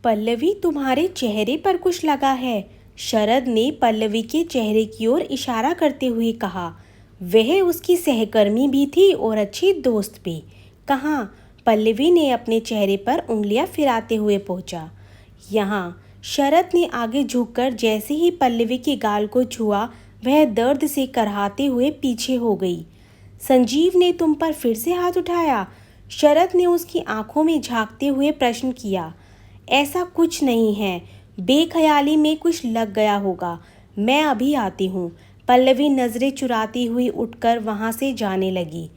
पल्लवी, तुम्हारे चेहरे पर कुछ लगा है। शरद ने पल्लवी के चेहरे की ओर इशारा करते हुए कहा। वह उसकी सहकर्मी भी थी और अच्छी दोस्त भी। कहाँ? पल्लवी ने अपने चेहरे पर उंगलियां फिराते हुए पूछा। यहाँ। शरद ने आगे झुककर जैसे ही पल्लवी के गाल को छुआ, वह दर्द से कराहते हुए पीछे हो गई। संजीव ने तुम पर फिर से हाथ उठाया? शरद ने उसकी आंखों में झांकते हुए प्रश्न किया। ऐसा कुछ नहीं है, बेख्याली में कुछ लग गया होगा। मैं अभी आती हूँ। पल्लवी नज़रें चुराती हुई उठकर वहाँ से जाने लगी।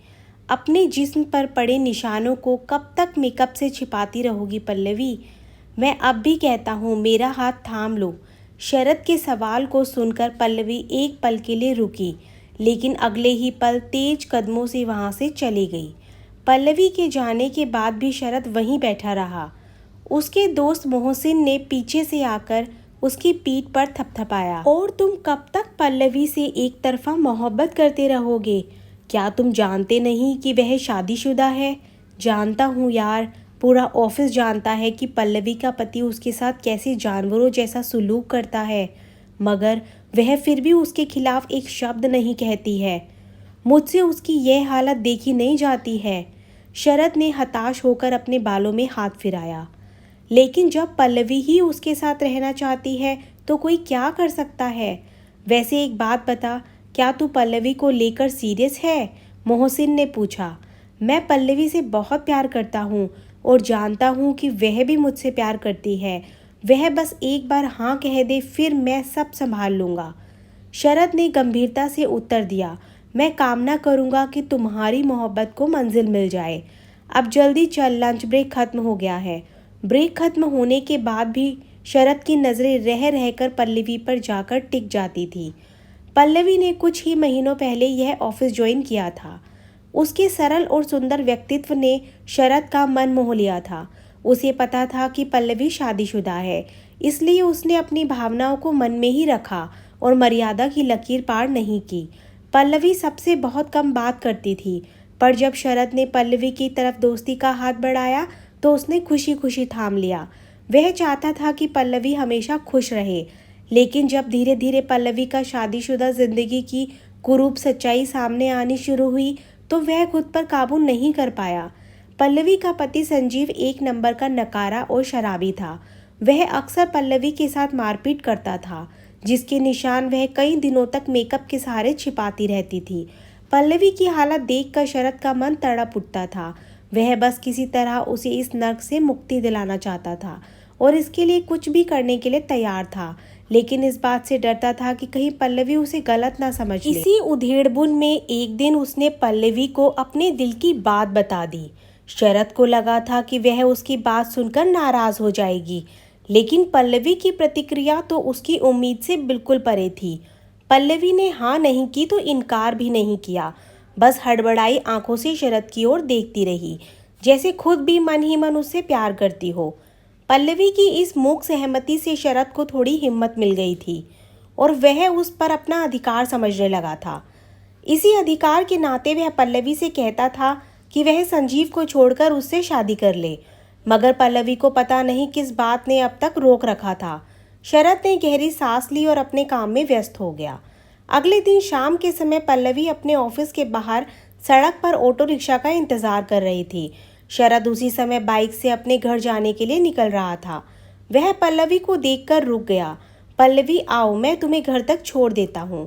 अपने जिस्म पर पड़े निशानों को कब तक मेकअप से छिपाती रहोगी पल्लवी? मैं अब भी कहता हूँ, मेरा हाथ थाम लो। शरद के सवाल को सुनकर पल्लवी एक पल के लिए रुकी, लेकिन अगले ही पल तेज कदमों से वहाँ से चली गई। पल्लवी के जाने के बाद भी शरद वहीं बैठा रहा। उसके दोस्त मोहसिन ने पीछे से आकर उसकी पीठ पर थपथपाया। और तुम कब तक पल्लवी से एक तरफा मोहब्बत करते रहोगे? क्या तुम जानते नहीं कि वह शादीशुदा है? जानता हूँ यार, पूरा ऑफिस जानता है कि पल्लवी का पति उसके साथ कैसे जानवरों जैसा सुलूक करता है, मगर वह फिर भी उसके खिलाफ एक शब्द नहीं कहती है। मुझसे उसकी यह हालत देखी नहीं जाती है। शरद ने हताश होकर अपने बालों में हाथ फिराया। लेकिन जब पल्लवी ही उसके साथ रहना चाहती है तो कोई क्या कर सकता है? वैसे एक बात बता, क्या तू पल्लवी को लेकर सीरियस है? मोहसिन ने पूछा। मैं पल्लवी से बहुत प्यार करता हूँ और जानता हूँ कि वह भी मुझसे प्यार करती है। वह बस एक बार हाँ कह दे, फिर मैं सब संभाल लूँगा। शरद ने गंभीरता से उत्तर दिया। मैं कामना करूँगा कि तुम्हारी मोहब्बत को मंजिल मिल जाए। अब जल्दी चल, लंच ब्रेक खत्म हो गया है। ब्रेक खत्म होने के बाद भी शरद की नज़रें रह रहकर पल्लवी पर जाकर टिक जाती थी। पल्लवी ने कुछ ही महीनों पहले यह ऑफिस ज्वाइन किया था। उसके सरल और सुंदर व्यक्तित्व ने शरद का मन मोह लिया था। उसे पता था कि पल्लवी शादीशुदा है, इसलिए उसने अपनी भावनाओं को मन में ही रखा और मर्यादा की लकीर पार नहीं की। पल्लवी सबसे बहुत कम बात करती थी, पर जब शरद ने पल्लवी की तरफ दोस्ती का हाथ बढ़ाया तो उसने खुशी खुशी थाम लिया। वह चाहता था कि पल्लवी हमेशा खुश रहे, लेकिन जब धीरे धीरे पल्लवी का शादीशुदा जिंदगी की कुरूप सच्चाई सामने आनी शुरू हुई तो वह खुद पर काबू नहीं कर पाया। पल्लवी का पति संजीव एक नंबर का नकारा और शराबी था। वह अक्सर पल्लवी के साथ मारपीट करता था, जिसके निशान वह कई दिनों तक मेकअप के सहारे छिपाती रहती थी। पल्लवी की हालत देखकर शरद का मन तड़प उठता था। वह बस किसी तरह उसे इस नर्क से मुक्ति दिलाना चाहता था और इसके लिए कुछ भी करने के लिए तैयार था, लेकिन इस बात से डरता था कि कहीं पल्लवी उसे गलत ना समझ ले। इसी उधेड़बुन में एक दिन उसने पल्लवी को अपने दिल की बात बता दी। शरद को लगा था कि वह उसकी बात सुनकर नाराज हो जाएगी, लेकिन पल्लवी की प्रतिक्रिया तो उसकी उम्मीद से बिल्कुल परे थी। पल्लवी ने हाँ नहीं की तो इनकार भी नहीं किया, बस हड़बड़ाई आंखों से शरद की ओर देखती रही, जैसे खुद भी मन ही मन उससे प्यार करती हो। पल्लवी की इस मूक सहमति से शरद को थोड़ी हिम्मत मिल गई थी और वह उस पर अपना अधिकार समझने लगा था। इसी अधिकार के नाते वह पल्लवी से कहता था कि वह संजीव को छोड़कर उससे शादी कर ले, मगर पल्लवी को पता नहीं किस बात ने अब तक रोक रखा था। शरद ने गहरी सांस ली और अपने काम में व्यस्त हो गया। अगले दिन शाम के समय पल्लवी अपने ऑफिस के बाहर सड़क पर ऑटो रिक्शा का इंतजार कर रही थी। शरद उसी समय बाइक से अपने घर जाने के लिए निकल रहा था। वह पल्लवी को देखकर रुक गया। पल्लवी, आओ, मैं तुम्हें घर तक छोड़ देता हूँ।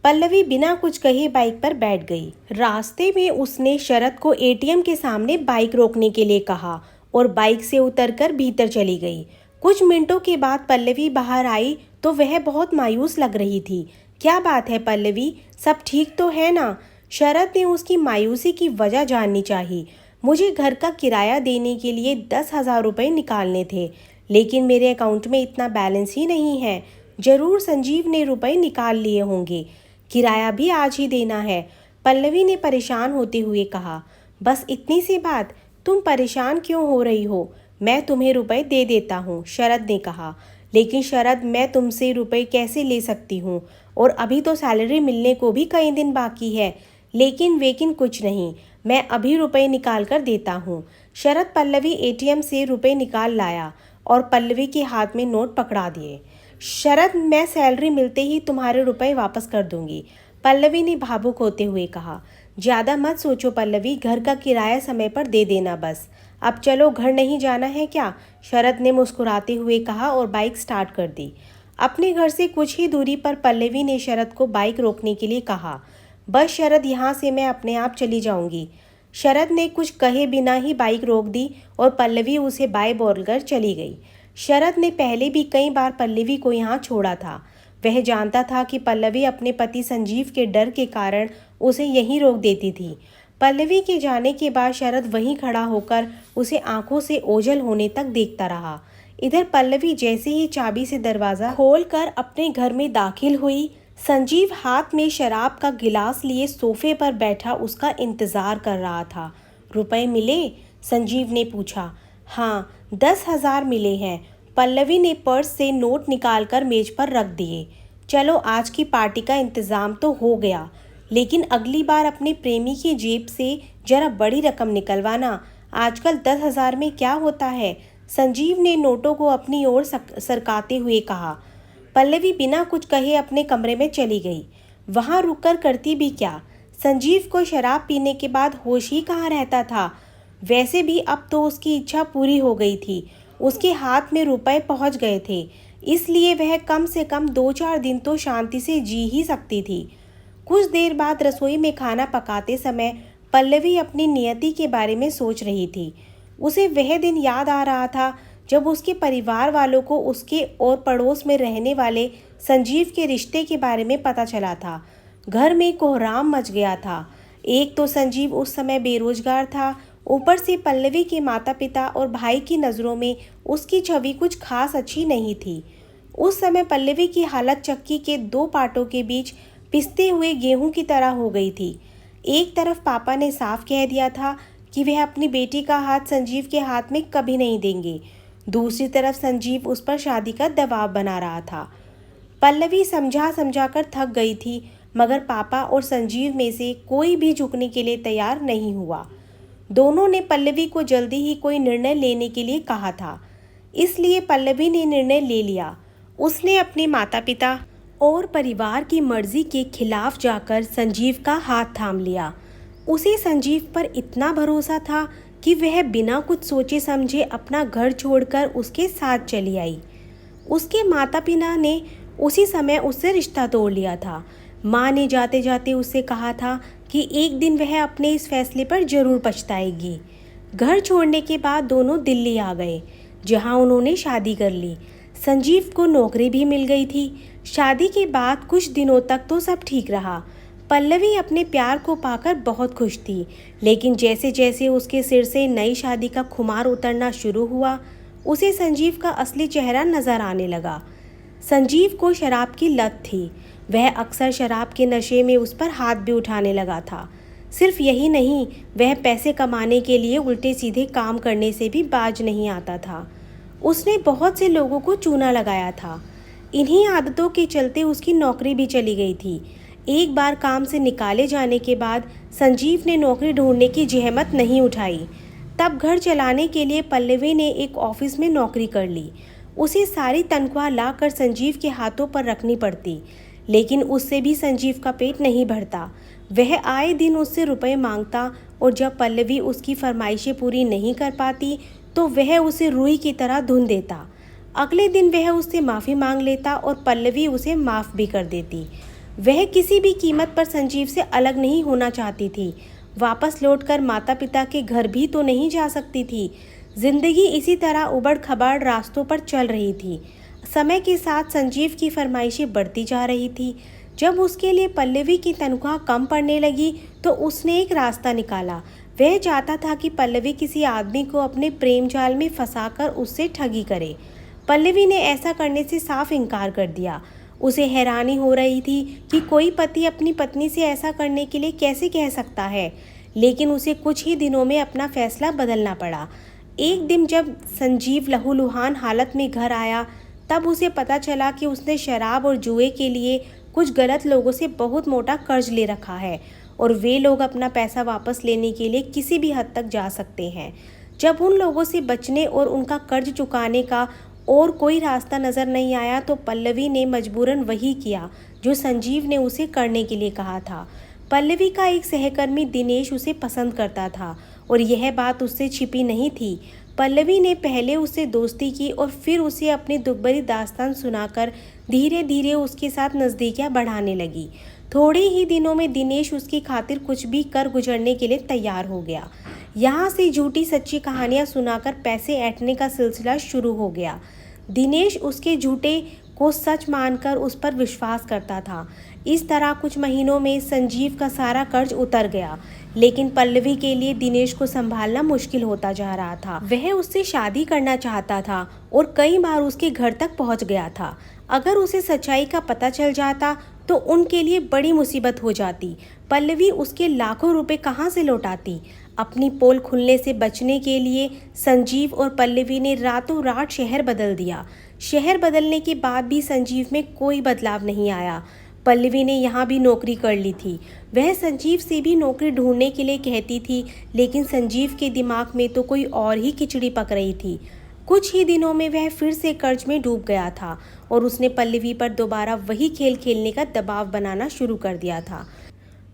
पल्लवी बिना कुछ कहे बाइक पर बैठ गई। रास्ते में उसने शरद को एटीएम के सामने बाइक रोकने के लिए कहा और बाइक से उतरकर भीतर चली गई। कुछ मिनटों के बाद पल्लवी बाहर आई तो वह बहुत मायूस लग रही थी। क्या बात है पल्लवी, सब ठीक तो है ना? शरद ने उसकी मायूसी की वजह जाननी चाहिए। मुझे घर का किराया देने के लिए 10,000 रुपये निकालने थे, लेकिन मेरे अकाउंट में इतना बैलेंस ही नहीं है। जरूर संजीव ने रुपए निकाल लिए होंगे। किराया भी आज ही देना है, पल्लवी ने परेशान होते हुए कहा। बस इतनी सी बात? तुम परेशान क्यों हो रही हो? मैं तुम्हें रुपए दे देता हूँ, शरद ने कहा। लेकिन शरद, मैं तुमसे रुपए कैसे ले सकती हूँ? और अभी तो सैलरी मिलने को भी कई दिन बाकी है। लेकिन कुछ नहीं, मैं अभी रुपए निकाल कर देता हूँ। शरद पल्लवी एटीएम से रुपए निकाल लाया और पल्लवी के हाथ में नोट पकड़ा दिए। शरद, मैं सैलरी मिलते ही तुम्हारे रुपए वापस कर दूंगी, पल्लवी ने भावुक होते हुए कहा। ज़्यादा मत सोचो पल्लवी, घर का किराया समय पर दे देना बस। अब चलो, घर नहीं जाना है क्या? शरद ने मुस्कुराते हुए कहा और बाइक स्टार्ट कर दी। अपने घर से कुछ ही दूरी पर पल्लवी ने शरद को बाइक रोकने के लिए कहा। बस शरद, यहाँ से मैं अपने आप चली जाऊंगी। शरद ने कुछ कहे बिना ही बाइक रोक दी और पल्लवी उसे बाय बोलकर चली गई। शरद ने पहले भी कई बार पल्लवी को यहाँ छोड़ा था। वह जानता था कि पल्लवी अपने पति संजीव के डर के कारण उसे यहीं रोक देती थी। पल्लवी के जाने के बाद शरद वहीं खड़ा होकर उसे आंखों से ओझल होने तक देखता रहा। इधर पल्लवी जैसे ही चाबी से दरवाज़ा खोलकर अपने घर में दाखिल हुई, संजीव हाथ में शराब का गिलास लिए सोफे पर बैठा उसका इंतज़ार कर रहा था। रुपए मिले? संजीव ने पूछा। हाँ, 10,000 मिले हैं। पल्लवी ने पर्स से नोट निकालकर मेज पर रख दिए। चलो, आज की पार्टी का इंतज़ाम तो हो गया, लेकिन अगली बार अपने प्रेमी की जेब से जरा बड़ी रकम निकलवाना। आजकल 10,000 में क्या होता है? संजीव ने नोटों को अपनी ओर सरकाते हुए कहा। पल्लवी बिना कुछ कहे अपने कमरे में चली गई। वहाँ रुककर करती भी क्या? संजीव को शराब पीने के बाद होश ही कहाँ रहता था। वैसे भी अब तो उसकी इच्छा पूरी हो गई थी। उसके हाथ में रुपए पहुँच गए थे, इसलिए वह कम से कम 2-4 दिन तो शांति से जी ही सकती थी। कुछ देर बाद रसोई में खाना पकाते समय पल्लवी अपनी नियति के बारे में सोच रही थी। उसे वह दिन याद आ रहा था जब उसके परिवार वालों को उसके और पड़ोस में रहने वाले संजीव के रिश्ते के बारे में पता चला था। घर में कोहराम मच गया था। एक तो संजीव उस समय बेरोजगार था, ऊपर से पल्लवी के माता पिता और भाई की नज़रों में उसकी छवि कुछ खास अच्छी नहीं थी। उस समय पल्लवी की हालत चक्की के 2 पाटों के बीच पिसते हुए गेहूं की तरह हो गई थी। एक तरफ पापा ने साफ कह दिया था कि वह अपनी बेटी का हाथ संजीव के हाथ में कभी नहीं देंगे। दूसरी तरफ संजीव उस पर शादी का दबाव बना रहा था। पल्लवी समझा समझा कर थक गई थी, मगर पापा और संजीव में से कोई भी झुकने के लिए तैयार नहीं हुआ। दोनों ने पल्लवी को जल्दी ही कोई निर्णय लेने के लिए कहा था, इसलिए पल्लवी ने निर्णय ले लिया। उसने अपने माता पिता और परिवार की मर्जी के खिलाफ जाकर संजीव का हाथ थाम लिया। उसे संजीव पर इतना भरोसा था कि वह बिना कुछ सोचे समझे अपना घर छोड़कर उसके साथ चली आई। उसके माता पिता ने उसी समय उससे रिश्ता तोड़ लिया था। माँ ने जाते जाते उससे कहा था कि एक दिन वह अपने इस फैसले पर जरूर पछताएगी। घर छोड़ने के बाद दोनों दिल्ली आ गए, जहाँ उन्होंने शादी कर ली। संजीव को नौकरी भी मिल गई थी। शादी के बाद कुछ दिनों तक तो सब ठीक रहा। पल्लवी अपने प्यार को पाकर बहुत खुश थी, लेकिन जैसे जैसे उसके सिर से नई शादी का खुमार उतरना शुरू हुआ, उसे संजीव का असली चेहरा नजर आने लगा। संजीव को शराब की लत थी। वह अक्सर शराब के नशे में उस पर हाथ भी उठाने लगा था। सिर्फ यही नहीं, वह पैसे कमाने के लिए उल्टे सीधे काम करने से भी बाज नहीं आता था। उसने बहुत से लोगों को चूना लगाया था। इन्हीं आदतों के चलते उसकी नौकरी भी चली गई थी। एक बार काम से निकाले जाने के बाद संजीव ने नौकरी ढूंढने की जहमत नहीं उठाई। तब घर चलाने के लिए पल्लवी ने एक ऑफिस में नौकरी कर ली। उसे सारी तनख्वाह लाकर संजीव के हाथों पर रखनी पड़ती, लेकिन उससे भी संजीव का पेट नहीं भरता। वह आए दिन उससे रुपए मांगता और जब पल्लवी उसकी फरमाइशें पूरी नहीं कर पाती तो वह उसे रुई की तरह धुन देता। अगले दिन वह उससे माफ़ी मांग लेता और पल्लवी उसे माफ़ भी कर देती। वह किसी भी कीमत पर संजीव से अलग नहीं होना चाहती थी। वापस लौटकर माता पिता के घर भी तो नहीं जा सकती थी। जिंदगी इसी तरह उबड़ खबड़ रास्तों पर चल रही थी। समय के साथ संजीव की फरमाइशें बढ़ती जा रही थी। जब उसके लिए पल्लवी की तनख्वाह कम पड़ने लगी तो उसने एक रास्ता निकाला। वह चाहता था कि पल्लवी किसी आदमी को अपने प्रेम जाल में फंसाकर उससे ठगी करे। पल्लवी ने ऐसा करने से साफ इनकार कर दिया। उसे हैरानी हो रही थी कि कोई पति अपनी पत्नी से ऐसा करने के लिए कैसे कह सकता है, लेकिन उसे कुछ ही दिनों में अपना फैसला बदलना पड़ा। एक दिन जब संजीव लहूलुहान हालत में घर आया, तब उसे पता चला कि उसने शराब और जुए के लिए कुछ गलत लोगों से बहुत मोटा कर्ज ले रखा है और वे लोग अपना पैसा वापस लेने के लिए किसी भी हद तक जा सकते हैं। जब उन लोगों से बचने और उनका कर्ज चुकाने का और कोई रास्ता नज़र नहीं आया तो पल्लवी ने मजबूरन वही किया जो संजीव ने उसे करने के लिए कहा था। पल्लवी का एक सहकर्मी दिनेश उसे पसंद करता था और यह बात उससे छिपी नहीं थी। पल्लवी ने पहले उससे दोस्ती की और फिर उसे अपनी दुखभरी दास्तान सुनाकर धीरे धीरे उसके साथ नज़दीकियां बढ़ाने लगी। थोड़े ही दिनों में दिनेश उसकी खातिर कुछ भी कर गुजरने के लिए तैयार हो गया। यहाँ से झूठी सच्ची कहानियाँ सुनाकर पैसे ऐंठने का सिलसिला शुरू हो गया। दिनेश उसके झूठे को सच मानकर उस पर विश्वास करता था। इस तरह कुछ महीनों में संजीव का सारा कर्ज उतर गया, लेकिन पल्लवी के लिए दिनेश को संभालना मुश्किल होता जा रहा था। वह उससे शादी करना चाहता था और कई बार उसके घर तक पहुंच गया था। अगर उसे सच्चाई का पता चल जाता तो उनके लिए बड़ी मुसीबत हो जाती। पल्लवी उसके लाखों रुपए कहाँ से लौटाती? अपनी पोल खुलने से बचने के लिए संजीव और पल्लवी ने रातों रात शहर बदल दिया। शहर बदलने के बाद भी संजीव में कोई बदलाव नहीं आया। पल्लवी ने यहाँ भी नौकरी कर ली थी। वह संजीव से भी नौकरी ढूंढने के लिए कहती थी, लेकिन संजीव के दिमाग में तो कोई और ही खिचड़ी पक रही थी। कुछ ही दिनों में वह फिर से कर्ज में डूब गया था और उसने पल्लवी पर दोबारा वही खेल खेलने का दबाव बनाना शुरू कर दिया था।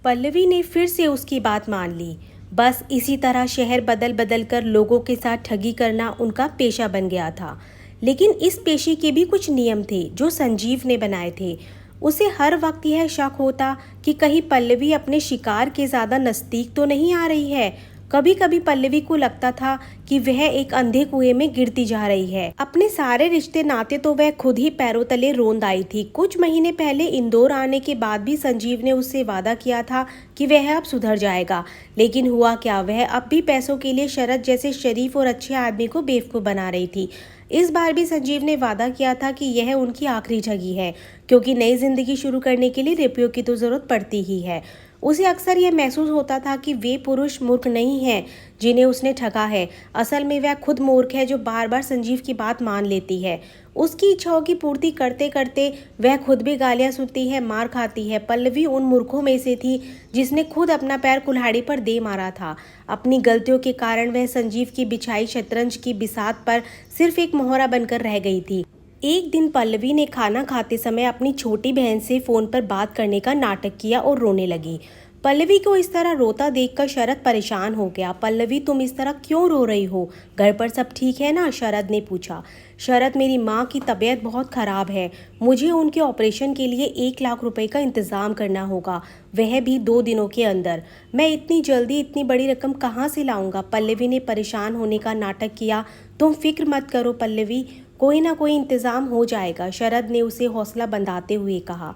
पल्लवी ने फिर से उसकी बात मान ली। बस इसी तरह शहर बदल बदल कर लोगों के साथ ठगी करना उनका पेशा बन गया था। लेकिन इस पेशे के भी कुछ नियम थे जो संजीव ने बनाए थे। उसे हर वक्त यह शक होता कि कहीं पल्लवी अपने शिकार के ज़्यादा नज़दीक तो नहीं आ रही है। कभी कभी पल्लवी को लगता था कि वह एक अंधे कुएं में गिरती जा रही है। अपने सारे रिश्ते नाते तो वह खुद ही पैरों तले रोंद आई थी। कुछ महीने पहले इंदौर आने के बाद भी संजीव ने उससे वादा किया था कि वह अब सुधर जाएगा, लेकिन हुआ क्या, वह अब भी पैसों के लिए शरद जैसे शरीफ और अच्छे आदमी को बेवकूफ़ बना रही थी। इस बार भी संजीव ने वादा किया था कि यह उनकी आखिरी ठगी है, क्योंकि नई जिंदगी शुरू करने के लिए रुपयों की तो ज़रूरत पड़ती ही है। उसे अक्सर यह महसूस होता था कि वे पुरुष मूर्ख नहीं हैं जिन्हें उसने ठगा है। असल में वह खुद मूर्ख है जो बार बार संजीव की बात मान लेती है। उसकी इच्छाओं की पूर्ति करते करते वह खुद भी गालियां सुनती है, मार खाती है। पल्लवी उन मूर्खों में से थी जिसने खुद अपना पैर कुल्हाड़ी पर दे मारा था। अपनी गलतियों के कारण वह संजीव की बिछाई शतरंज की बिसात पर सिर्फ एक मोहरा बनकर रह गई थी। एक दिन पल्लवी ने खाना खाते समय अपनी छोटी बहन से फ़ोन पर बात करने का नाटक किया और रोने लगी। पल्लवी को इस तरह रोता देखकर शरद परेशान हो गया। पल्लवी, तुम इस तरह क्यों रो रही हो? घर पर सब ठीक है ना? शरद ने पूछा। शरद, मेरी माँ की तबीयत बहुत ख़राब है। मुझे उनके ऑपरेशन के लिए 1 लाख रुपए का इंतज़ाम करना होगा, वह भी 2 दिनों के अंदर। मैं इतनी जल्दी इतनी बड़ी रकम कहाँ से लाऊंगा? पल्लवी ने परेशान होने का नाटक किया। तुम फिक्र मत करो पल्लवी, कोई ना कोई इंतज़ाम हो जाएगा, शरद ने उसे हौसला बंधाते हुए कहा।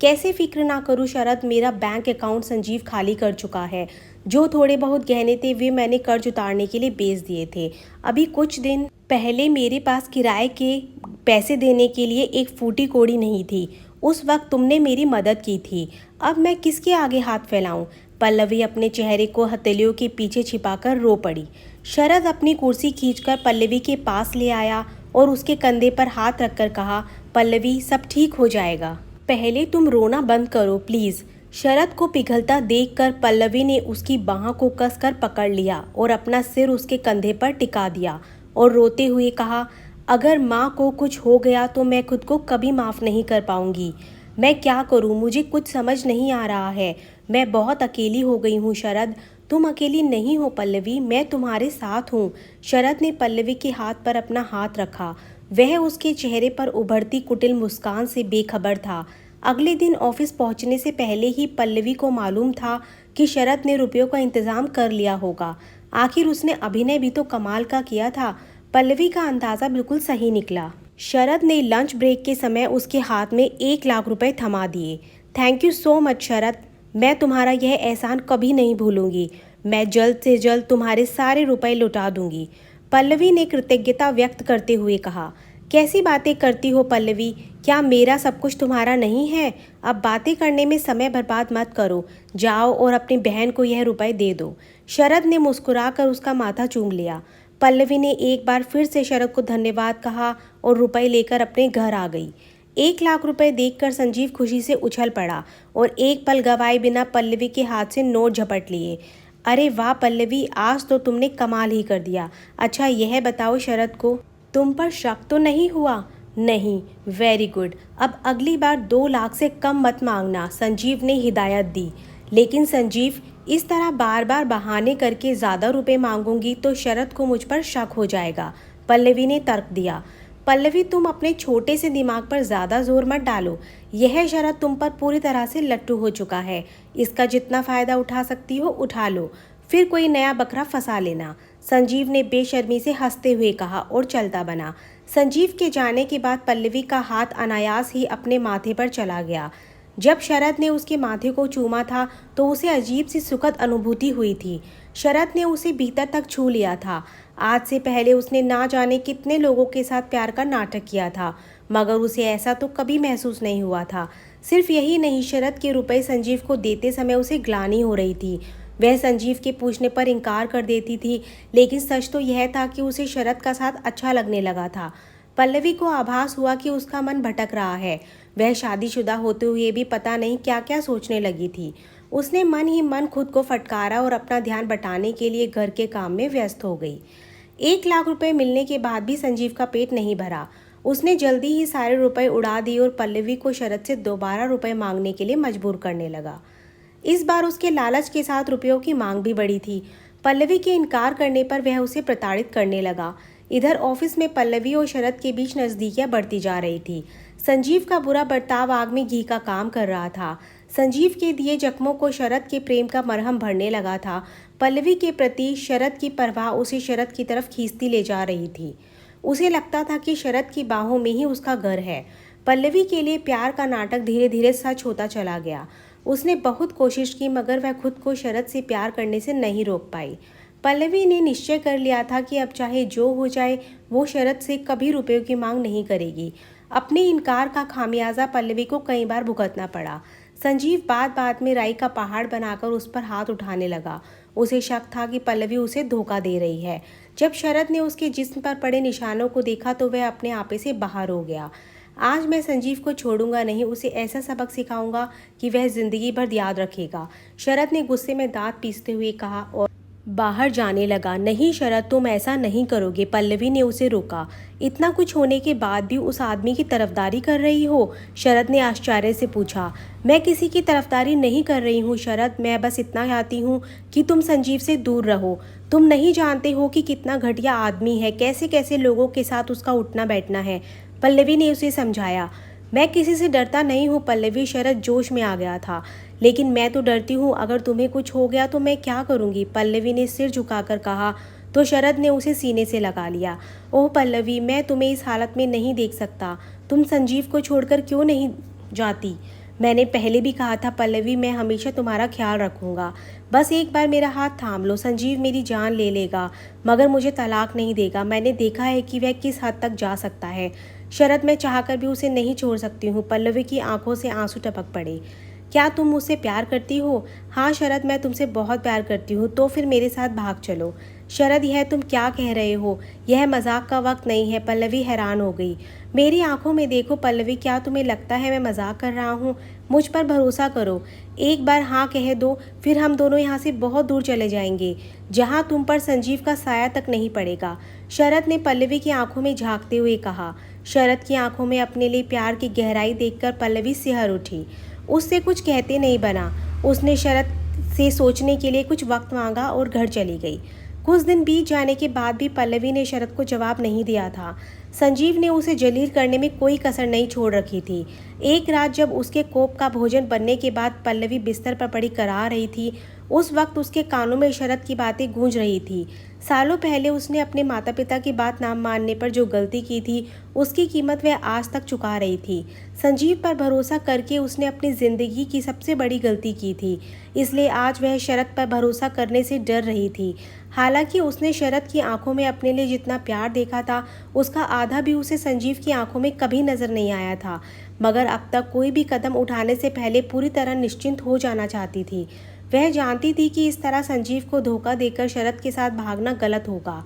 कैसे फिक्र ना करूं शरद, मेरा बैंक अकाउंट संजीव खाली कर चुका है। जो थोड़े बहुत गहने थे वे मैंने कर्ज उतारने के लिए बेच दिए थे। अभी कुछ दिन पहले मेरे पास किराए के पैसे देने के लिए एक फूटी कौड़ी नहीं थी। उस वक्त तुमने मेरी मदद की थी। अब मैं किसके आगे हाथ फैलाऊं? पल्लवी अपने चेहरे को हथेलियों के पीछे छिपाकर रो पड़ी। शरद अपनी कुर्सी खींचकर पल्लवी के पास ले आया और उसके कंधे पर हाथ रखकर कहा, पल्लवी, सब ठीक हो जाएगा। पहले तुम रोना बंद करो प्लीज़। शरद को पिघलता देखकर पल्लवी ने उसकी बाह को कसकर पकड़ लिया और अपना सिर उसके कंधे पर टिका दिया और रोते हुए कहा, अगर माँ को कुछ हो गया तो मैं खुद को कभी माफ़ नहीं कर पाऊँगी। मैं क्या करूँ, मुझे कुछ समझ नहीं आ रहा है। मैं बहुत अकेली हो गई हूँ शरद। तुम अकेली नहीं हो पल्लवी, मैं तुम्हारे साथ हूँ। शरद ने पल्लवी के हाथ पर अपना हाथ रखा। वह उसके चेहरे पर उभरती कुटिल मुस्कान से बेखबर था। अगले दिन ऑफिस पहुंचने से पहले ही पल्लवी को मालूम था कि शरद ने रुपयों का इंतज़ाम कर लिया होगा। आखिर उसने अभिनय भी तो कमाल का किया था। पल्लवी का अंदाज़ा बिल्कुल सही निकला। शरद ने लंच ब्रेक के समय उसके हाथ में 1 लाख रुपए थमा दिए। थैंक यू सो मच शरद, मैं तुम्हारा यह एहसान कभी नहीं भूलूंगी। मैं जल्द से जल्द तुम्हारे सारे रुपए लौटा दूंगी, पल्लवी ने कृतज्ञता व्यक्त करते हुए कहा। कैसी बातें करती हो पल्लवी, क्या मेरा सब कुछ तुम्हारा नहीं है? अब बातें करने में समय बर्बाद मत करो, जाओ और अपनी बहन को यह रुपए दे दो। शरद ने मुस्कुराकर उसका माथा चूम लिया। पल्लवी ने एक बार फिर से शरद को धन्यवाद कहा और रुपए लेकर अपने घर आ गई। 1 लाख रुपए देखकर संजीव खुशी से उछल पड़ा और एक पल गवाए बिना पल्लवी के हाथ से नोट झपट लिए। अरे वाह पल्लवी, आज तो तुमने कमाल ही कर दिया। अच्छा यह बताओ शरद को तुम पर शक तो नहीं हुआ? नहीं। Very good. अब अगली बार 2 लाख से कम मत मांगना, संजीव ने हिदायत दी। लेकिन संजीव, इस तरह बार बार बहाने करके ज़्यादा रुपए मांगूंगी तो शरद को मुझ पर शक हो जाएगा, पल्लवी ने तर्क दिया। पल्लवी, तुम अपने छोटे से दिमाग पर ज़्यादा जोर मत डालो। यह शरद तुम पर पूरी तरह से लट्टू हो चुका है। इसका जितना फ़ायदा उठा सकती हो उठा लो, फिर कोई नया बकरा फंसा लेना, संजीव ने बेशर्मी से हंसते हुए कहा और चलता बना। संजीव के जाने के बाद पल्लवी का हाथ अनायास ही अपने माथे पर चला गया। जब शरद ने उसके माथे को चूमा था तो उसे अजीब सी सुखद अनुभूति हुई थी। शरद ने उसे भीतर तक छू लिया था। आज से पहले उसने ना जाने कितने लोगों के साथ प्यार का नाटक किया था, मगर उसे ऐसा तो कभी महसूस नहीं हुआ था। सिर्फ यही नहीं, शरद के रुपए संजीव को देते समय उसे ग्लानि हो रही थी। वह संजीव के पूछने पर इनकार कर देती थी, लेकिन सच तो यह था कि उसे शरद का साथ अच्छा लगने लगा था। पल्लवी को आभास हुआ कि उसका मन भटक रहा है। वह शादीशुदा होते हुए भी पता नहीं क्या क्या सोचने लगी थी। उसने मन ही मन खुद को फटकारा और अपना ध्यान बटाने के लिए घर के काम में व्यस्त हो गई। 1 लाख रुपए मिलने के बाद भी संजीव का पेट नहीं भरा। उसने जल्दी ही सारे रुपए उड़ा दिए और पल्लवी को शरद से दोबारा रुपए मांगने के लिए मजबूर करने लगा। इस बार उसके लालच के साथ रुपयों की मांग भी बढ़ी थी। पल्लवी के इनकार करने पर वह उसे प्रताड़ित करने लगा। इधर ऑफिस में पल्लवी और शरद के बीच नज़दीकियां बढ़ती जा रही थी। संजीव का बुरा बर्ताव आग में घी का काम कर रहा था। संजीव के दिए जख्मों को शरद के प्रेम का मरहम भरने लगा था। पल्लवी के प्रति शरद की परवाह उसे शरद की तरफ खींचती ले जा रही थी। उसे लगता था कि शरद की बाहों में ही उसका घर है। पल्लवी के लिए प्यार का नाटक धीरे धीरे सच होता चला गया। उसने बहुत कोशिश की, मगर वह खुद को शरद से प्यार करने से नहीं रोक पाई। पल्लवी ने निश्चय कर लिया था कि अब चाहे जो हो जाए वो शरद से कभी रुपयों की मांग नहीं करेगी। अपने इनकार का खामियाजा पल्लवी को कई बार भुगतना पड़ा। संजीव बात बात में राई का पहाड़ बनाकर उस पर हाथ उठाने लगा। उसे शक था कि पल्लवी उसे धोखा दे रही है। जब शरद ने उसके जिस्म पर पड़े निशानों को देखा तो वह अपने आपे से बाहर हो गया। आज मैं संजीव को छोड़ूंगा नहीं, उसे ऐसा सबक सिखाऊंगा कि वह जिंदगी भर याद रखेगा, शरद ने गुस्से में दांत पीसते हुए कहा और बाहर जाने लगा। नहीं शरद, तुम ऐसा नहीं करोगे, पल्लवी ने उसे रोका। इतना कुछ होने के बाद भी उस आदमी की तरफदारी कर रही हो? शरद ने आश्चर्य से पूछा। मैं किसी की तरफदारी नहीं कर रही हूँ शरद, मैं बस इतना चाहती हूँ कि तुम संजीव से दूर रहो। तुम नहीं जानते हो कि कितना घटिया आदमी है, कैसे कैसे लोगों के साथ उसका उठना बैठना है, पल्लवी ने उसे समझाया। मैं किसी से डरता नहीं हूँ पल्लवी, शरद जोश में आ गया था। लेकिन मैं तो डरती हूँ, अगर तुम्हें कुछ हो गया तो मैं क्या करूँगी, पल्लवी ने सिर झुकाकर कहा। तो शरद ने उसे सीने से लगा लिया। ओह पल्लवी, मैं तुम्हें इस हालत में नहीं देख सकता। तुम संजीव को छोड़कर क्यों नहीं जाती? मैंने पहले भी कहा था पल्लवी, मैं हमेशा तुम्हारा ख्याल रखूँगा। बस एक बार मेरा हाथ थाम लो। संजीव मेरी जान ले लेगा मगर मुझे तलाक नहीं देगा। मैंने देखा है कि वह किस हद तक जा सकता है। शरद, मैं चाहकर भी उसे नहीं छोड़ सकती हूँ। पल्लवी की आंखों से आंसू टपक पड़े। क्या तुम मुझसे प्यार करती हो? हाँ शरद, मैं तुमसे बहुत प्यार करती हूँ। तो फिर मेरे साथ भाग चलो। शरद, यह तुम क्या कह रहे हो? यह मजाक का वक्त नहीं है, पल्लवी हैरान हो गई। मेरी आंखों में देखो पल्लवी, क्या तुम्हें लगता है मैं मजाक कर रहा हूँ? मुझ पर भरोसा करो। एक बार हाँ कह दो, फिर हम दोनों यहाँ से बहुत दूर चले जाएंगे, जहाँ तुम पर संजीव का साया तक नहीं पड़ेगा, शरद ने पल्लवी की आंखों में झांकते हुए कहा। शरद की आंखों में अपने लिए प्यार की गहराई देखकर पल्लवी सिहर उठी। उससे कुछ कहते नहीं बना। उसने शरद से सोचने के लिए कुछ वक्त मांगा और घर चली गई। कुछ दिन बीत जाने के बाद भी पल्लवी ने शरद को जवाब नहीं दिया था। संजीव ने उसे जलील करने में कोई कसर नहीं छोड़ रखी थी। एक रात जब उसके कोप का भोजन बनने के बाद पल्लवी बिस्तर पर पड़ी करा रही थी, उस वक्त उसके कानों में शरद की बातें गूंज रही थी। सालों पहले उसने अपने माता पिता की बात ना मानने पर जो गलती की थी, उसकी कीमत वह आज तक चुका रही थी। संजीव पर भरोसा करके उसने अपनी ज़िंदगी की सबसे बड़ी गलती की थी, इसलिए आज वह शरद पर भरोसा करने से डर रही थी। हालांकि उसने शरद की आंखों में अपने लिए जितना प्यार देखा था, उसका आधा भी उसे संजीव की आंखों में कभी नजर नहीं आया था। मगर अब तक कोई भी कदम उठाने से पहले पूरी तरह निश्चिंत हो जाना चाहती थी। वह जानती थी कि इस तरह संजीव को धोखा देकर शरद के साथ भागना गलत होगा,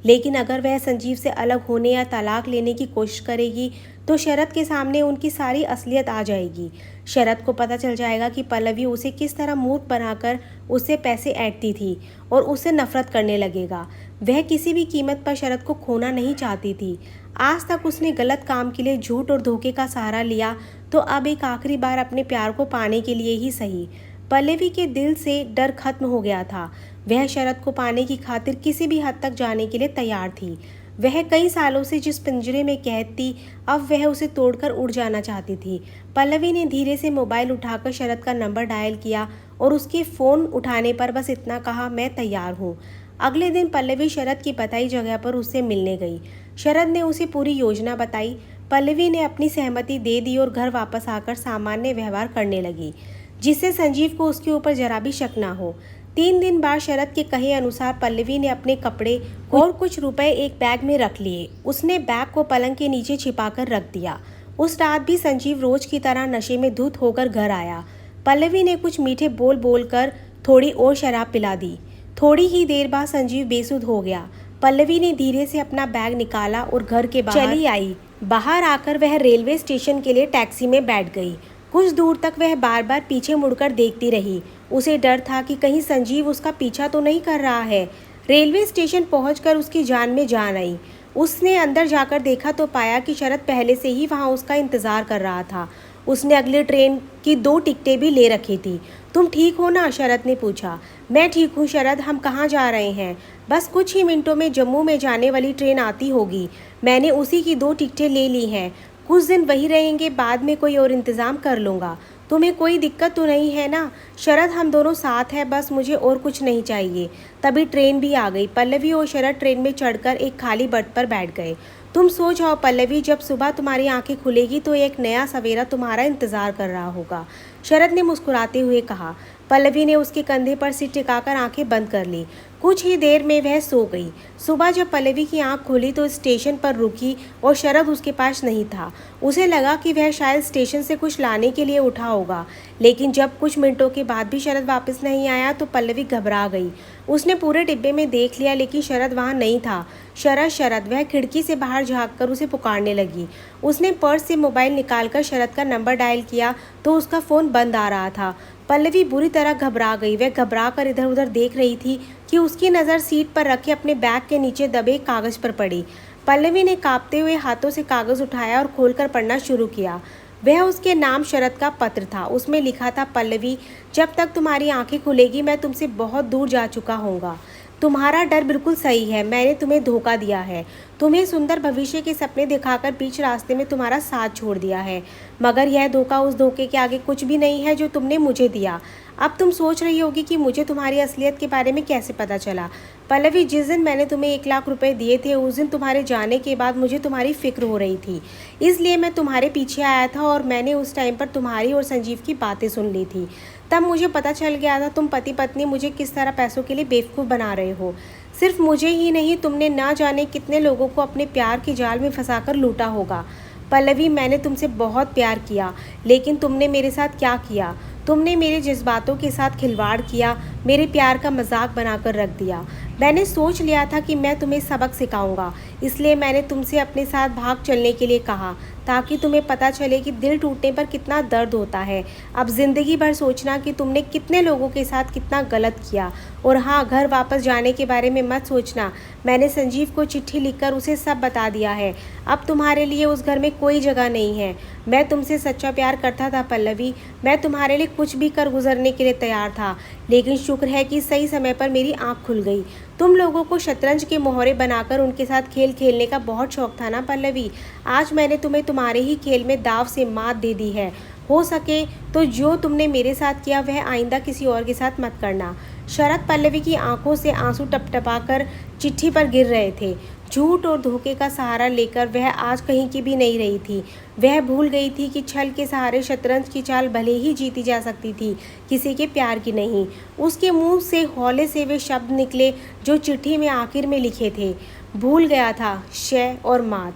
लेकिन अगर वह संजीव से अलग होने या तलाक लेने की कोशिश करेगी तो शरद के सामने उनकी सारी असलियत आ जाएगी। शरद को पता चल जाएगा कि पल्लवी उसे किस तरह मूर्ख बनाकर उससे पैसे ऐंठती थी और उससे नफरत करने लगेगा। वह किसी भी कीमत पर शरद को खोना नहीं चाहती थी। आज तक उसने गलत काम के लिए झूठ और धोखे का सहारा लिया, तो अब एक आखिरी बार अपने प्यार को पाने के लिए ही सही। पल्लवी के दिल से डर खत्म हो गया था। वह शरद को पाने की खातिर किसी भी हद तक जाने के लिए तैयार थी। वह कई सालों से जिस पिंजरे में कैद थी, अब वह उसे तोड़कर उड़ जाना चाहती थी। पल्लवी ने धीरे से मोबाइल उठाकर शरद का नंबर डायल किया और उसके फ़ोन उठाने पर बस इतना कहा, मैं तैयार हूँ। अगले दिन पल्लवी शरद की बताई जगह पर उससे मिलने गई। शरद ने उसे पूरी योजना बताई। पल्लवी ने अपनी सहमति दे दी और घर वापस आकर सामान्य व्यवहार करने लगी, जिससे संजीव को उसके ऊपर जरा भी शक ना हो। 3 दिन बाद शरद के कहे अनुसार पल्लवी ने अपने कपड़े और कुछ रुपए एक बैग में रख लिए। उसने बैग को पलंग के नीचे छिपाकर रख दिया। उस रात भी संजीव रोज की तरह नशे में धुत होकर घर आया। पल्लवी ने कुछ मीठे बोल बोलकर थोड़ी और शराब पिला दी। थोड़ी ही देर बाद संजीव बेसुध हो गया। पल्लवी ने धीरे से अपना बैग निकाला और घर के बाहर चली आई। बाहर आकर वह रेलवे स्टेशन के लिए टैक्सी में बैठ गई। कुछ दूर तक वह बार बार पीछे मुड़कर देखती रही। उसे डर था कि कहीं संजीव उसका पीछा तो नहीं कर रहा है। रेलवे स्टेशन पहुंचकर उसकी जान में जान आई। उसने अंदर जाकर देखा तो पाया कि शरद पहले से ही वहां उसका इंतज़ार कर रहा था। उसने अगली ट्रेन की 2 टिकटें भी ले रखी थी। तुम ठीक हो ना? शरद ने पूछा। मैं ठीक हूँ शरद, हम कहाँ जा रहे हैं? बस कुछ ही मिनटों में जम्मू में जाने वाली ट्रेन आती होगी। मैंने उसी की 2 टिकटें ले ली हैं। कुछ दिन वही रहेंगे, बाद में कोई और इंतज़ाम कर लूँगा। तुम्हें कोई दिक्कत तो नहीं है ना? शरद, हम दोनों साथ हैं, बस मुझे और कुछ नहीं चाहिए। तभी ट्रेन भी आ गई। पल्लवी और शरद ट्रेन में चढ़कर एक खाली बर्थ पर बैठ गए। तुम सो जाओ पल्लवी, जब सुबह तुम्हारी आंखें खुलेगी तो एक नया सवेरा तुम्हारा इंतज़ार कर रहा होगा, शरद ने मुस्कुराते हुए कहा। पल्लवी ने उसके कंधे पर सिर टिकाकर आंखें बंद कर ली। कुछ ही देर में वह सो गई। सुबह जब पल्लवी की आंख खुली तो स्टेशन पर रुकी और शरद उसके पास नहीं था। उसे लगा कि वह शायद स्टेशन से कुछ लाने के लिए उठा होगा, लेकिन जब कुछ मिनटों के बाद भी शरद वापस नहीं आया तो पल्लवी घबरा गई। उसने पूरे डिब्बे में देख लिया, लेकिन शरद वहाँ नहीं था। शरद शरद, वह खिड़की से बाहर झाँककर उसे पुकारने लगी। उसने पर्स से मोबाइल निकालकर शरद का नंबर डायल किया तो उसका फ़ोन बंद आ रहा था। पल्लवी बुरी तरह घबरा गई। वह घबरा कर इधर उधर देख रही थी कि उसकी नज़र सीट पर रखे अपने बैग के नीचे दबे कागज़ पर पड़ी। पल्लवी ने कांपते हुए हाथों से कागज़ उठाया और खोलकर पढ़ना शुरू किया। वह उसके नाम शरद का पत्र था। उसमें लिखा था, पल्लवी, जब तक तुम्हारी आंखें खुलेगी मैं तुमसे बहुत दूर जा चुका होऊंगा। तुम्हारा डर बिल्कुल सही है। मैंने तुम्हें धोखा दिया है, तुम्हें सुंदर भविष्य के सपने दिखाकर बीच रास्ते में तुम्हारा साथ छोड़ दिया है, मगर यह धोखा उस धोखे के आगे कुछ भी नहीं है जो तुमने मुझे दिया। अब तुम सोच रही होगी कि मुझे तुम्हारी असलियत के बारे में कैसे पता चला। पल्लवी, जिस दिन मैंने तुम्हें 1 लाख रुपए दिए थे उस दिन तुम्हारे जाने के बाद मुझे तुम्हारी फिक्र हो रही थी, इसलिए मैं तुम्हारे पीछे आया था और मैंने उस टाइम पर तुम्हारी और संजीव की बातें सुन ली थी। तब मुझे पता चल गया था तुम पति पत्नी मुझे किस तरह पैसों के लिए बेवकूफ़ बना रहे हो। सिर्फ मुझे ही नहीं, तुमने ना जाने कितने लोगों को अपने प्यार के जाल में फंसाकर लूटा होगा। पल्लवी, मैंने तुमसे बहुत प्यार किया, लेकिन तुमने मेरे साथ क्या किया? तुमने मेरे जज्बातों के साथ खिलवाड़ किया, मेरे प्यार का मजाक बनाकर रख दिया। मैंने सोच लिया था कि मैं तुम्हें सबक सिखाऊंगा, इसलिए मैंने तुमसे अपने साथ भाग चलने के लिए कहा, ताकि तुम्हें पता चले कि दिल टूटने पर कितना दर्द होता है। अब ज़िंदगी भर सोचना कि तुमने कितने लोगों के साथ कितना गलत किया। और हाँ, घर वापस जाने के बारे में मत सोचना। मैंने संजीव को चिट्ठी लिखकर उसे सब बता दिया है। अब तुम्हारे लिए उस घर में कोई जगह नहीं है। मैं तुमसे सच्चा प्यार करता था पल्लवी, मैं तुम्हारे लिए कुछ भी कर गुजरने के लिए तैयार था, लेकिन शुक्र है कि सही समय पर मेरी आँख खुल गई। तुम लोगों को शतरंज के मोहरे बनाकर उनके साथ खेल खेलने का बहुत शौक था ना पल्लवी। आज मैंने तुम्हें तुम्हारे ही खेल में दाव से मात दे दी है। हो सके तो जो तुमने मेरे साथ किया वह आइंदा किसी और के साथ मत करना। शरद पल्लवी की आंखों से आंसू टपटपाकर चिट्ठी पर गिर रहे थे। झूठ और धोखे का सहारा लेकर वह आज कहीं की भी नहीं रही थी। वह भूल गई थी कि छल के सहारे शतरंज की चाल भले ही जीती जा सकती थी, किसी के प्यार की नहीं। उसके मुंह से हौले से वे शब्द निकले जो चिट्ठी में आखिर में लिखे थे। भूल गया था शय और मात।